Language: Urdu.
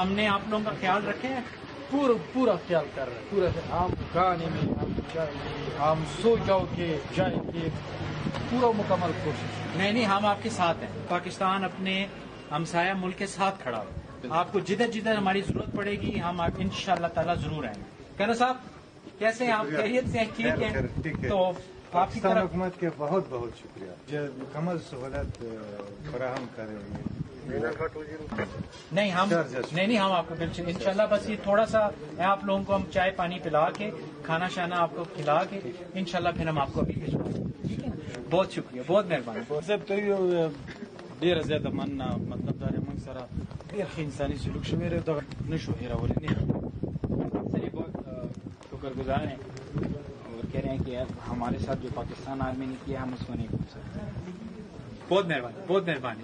ہم نے آپ لوگوں کا خیال رکھے ہیں؟ پورا خیال کر رہے ہیں، پورا ہم کھانے میں ہم جائیں گے، ہم سو جاؤ کے جائیں گے، پورا مکمل کوشش۔ نہیں ہم آپ کے ساتھ ہیں۔ پاکستان اپنے ہمسایہ ملک کے ساتھ کھڑا ہو، آپ کو جدھر جدھر ہماری ضرورت پڑے گی ہم ان شاء اللہ تعالیٰ ضرور آئیں گے۔ کہنا صاحب کیسے ہیں آپ؟ خیریت سے ہیں؟ ٹھیک ہے؟ تو آپ کی پاکستان طرف حکومت کے بہت بہت شکریہ جو مکمل سہولت فراہم کرے گی۔ نہیں ہم آپ کو بالکل انشاءاللہ بس یہ تھوڑا سا آپ لوگوں کو ہم چائے پانی پلا کے کھانا شانا آپ کو کھلا کے انشاءاللہ پھر ہم آپ کو ابھی بھیجوا دیں گے، ٹھیک ہے؟ بہت شکریہ، بہت مہربانی۔ صاحب ته ډیره زیاته مننه، مطلب دا موږ سره ډیر ښه انساني سلوک شوی دی، دغه نشو هیرولی نه۔ سر یہ بہت شکر گزار ہیں اور کہہ رہے ہیں کہ ہمارے ساتھ جو پاکستان آرمی نے کیا ہم اس کو نہیں بھول سکتے۔ بہت مہربانی، بہت مہربانی۔